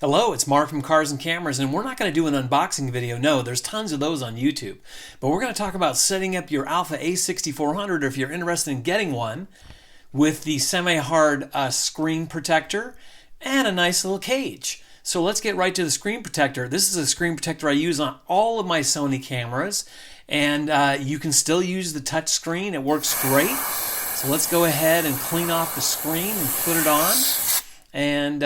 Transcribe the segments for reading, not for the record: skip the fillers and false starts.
Hello, it's Mark from Cars and Cameras, and we're not going to do an unboxing video. No, there's tons of those on YouTube. But we're going to talk about setting up your Alpha a6400, or if you're interested in getting one, with the semi-hard screen protector and a nice little cage. So let's get right to the screen protector. This is a screen protector I use on all of my Sony cameras, and you can still use the touch screen. It works great. So let's go ahead and clean off the screen and put it on. And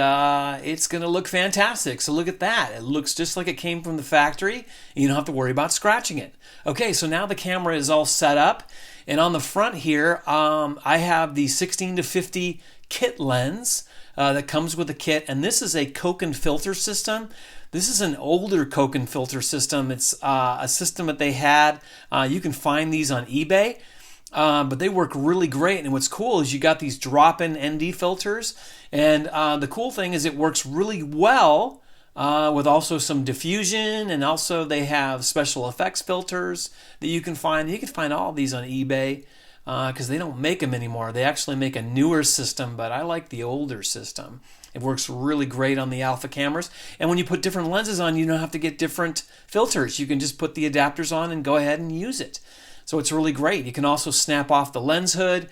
it's going to look fantastic. So look at that. It looks just like it came from the factory. You don't have to worry about scratching it. Okay, so now the camera is all set up. And on the front here, I have the 16-50 kit lens that comes with the kit. And this is a Koken filter system. This is an older Koken filter system. It's a system that they had. You can find these on eBay. But they work really great, and what's cool is you got these drop-in ND filters, and the cool thing is it works really well with also some diffusion, and also they have special effects filters that you can find. You can find all of these on eBay because they don't make them anymore. They actually make a newer system, but I like the older system. It works really great on the Alpha cameras, and when you put different lenses on, you don't have to get different filters. You can just put the adapters on and go ahead and use it. So it's really great. You can also snap off the lens hood.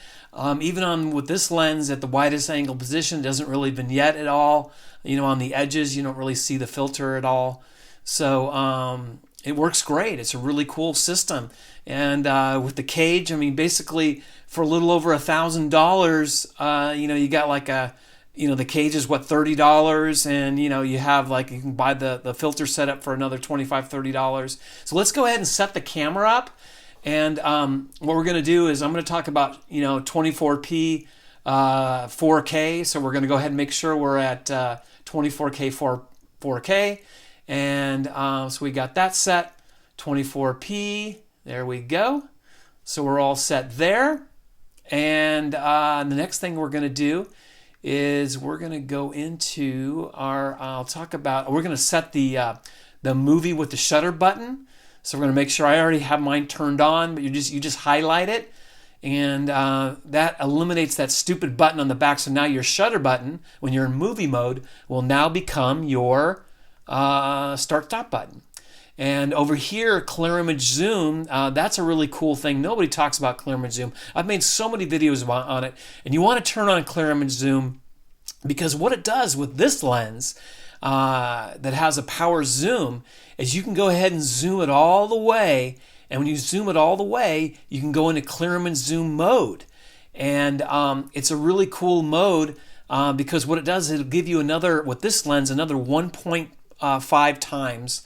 Even on with this lens at the widest angle position, it doesn't really vignette at all. You know, on the edges, you don't really see the filter at all. So it works great. It's a really cool system. And with the cage, I mean, basically for a little over $1,000, you know, you got like a, you know, the cage is what, $30, and you know, you have like, you can buy the filter setup for another $25, $30. So let's go ahead and set the camera up. And what we're going to do is I'm going to talk about, you know, 24p 4K. So we're going to go ahead and make sure we're at 24k 4K. And so we got that set, 24p. There we go. So we're all set there. And the next thing we're going to do is we're going to go into our, we're going to set the movie with the shutter button. So we're going to make sure, I already have mine turned on, but you just highlight it, and that eliminates that stupid button on the back. So now your shutter button, when you're in movie mode, will now become your start-stop button. And over here, clear image zoom, that's a really cool thing. Nobody talks about clear image zoom. I've made so many videos on it, and you want to turn on clear image zoom because what it does with this lens that has a power zoom is you can go ahead and zoom it all the way, and when you zoom it all the way, you can go into clear image zoom mode. And it's a really cool mode because what it does, it'll give you another, with this lens, another 1.5 times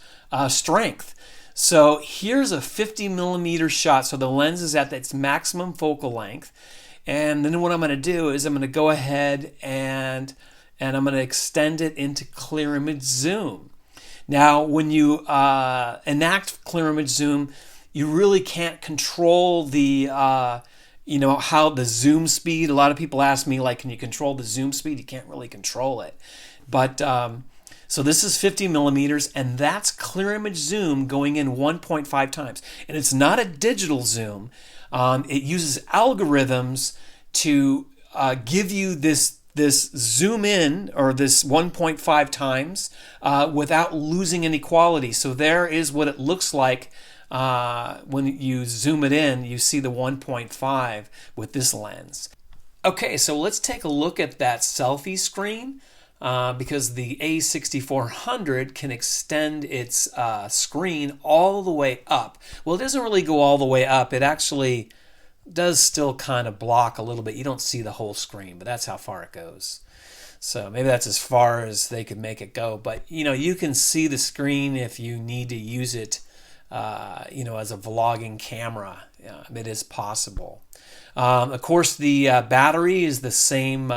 strength. So here's a 50 millimeter shot, so the lens is at its maximum focal length. And then what I'm going to do is I'm going to go ahead and I'm going to extend it into clear image zoom. Now, when you enact clear image zoom, you really can't control the, you know, how the zoom speed. A lot of people ask me, like, can you control the zoom speed? You can't really control it. But, so this is 50 millimeters, and that's clear image zoom going in 1.5 times. And it's not a digital zoom. It uses algorithms to give you this zoom in, or this 1.5 times without losing any quality. So there is what it looks like when you zoom it in. You see the 1.5 with this lens. Okay, so let's take a look at that selfie screen because the a6400 can extend its screen all the way up. Well, it doesn't really go all the way up. It actually does still kind of block a little bit. You don't see the whole screen, but that's how far it goes. So maybe that's as far as they could make it go. But you know, you can see the screen if you need to use it, you know, as a vlogging camera. It is possible. Of course, the battery is the same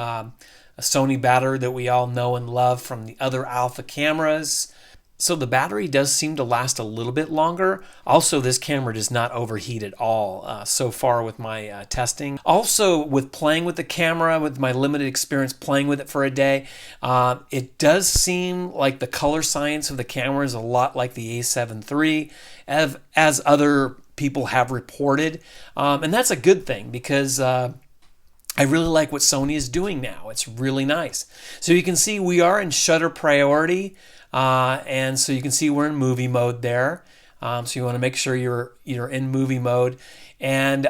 Sony battery that we all know and love from the other Alpha cameras. So the battery does seem to last a little bit longer. Also, this camera does not overheat at all so far with my testing. Also, with playing with the camera, with my limited experience playing with it for a day, it does seem like the color science of the camera is a lot like the A7 III, as other people have reported. And that's a good thing because I really like what Sony is doing now. It's really nice. So you can see we are in shutter priority, and so you can see we're in movie mode there. So you want to make sure you're in movie mode, and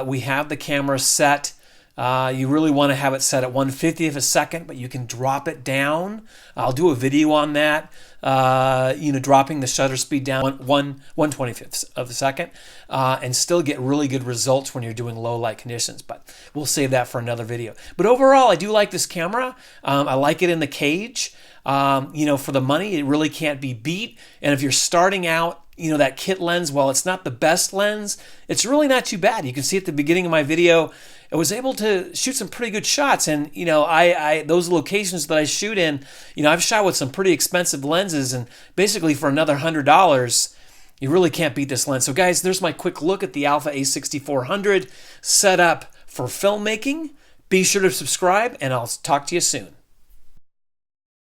we have the camera set. You really want to have it set at 1/50th of a second, but you can drop it down. I'll do a video on that. Dropping the shutter speed down 1/25th of a second, and still get really good results when you're doing low light conditions. But we'll save that for another video. But overall, I do like this camera. I like it in the cage. For the money, it really can't be beat. And if you're starting out, that kit lens, while it's not the best lens, it's really not too bad. You can see at the beginning of my video, I was able to shoot some pretty good shots. And, those locations that I shoot in, I've shot with some pretty expensive lenses, and basically for another $100, you really can't beat this lens. So guys, there's my quick look at the Alpha A6400 set up for filmmaking. Be sure to subscribe, and I'll talk to you soon.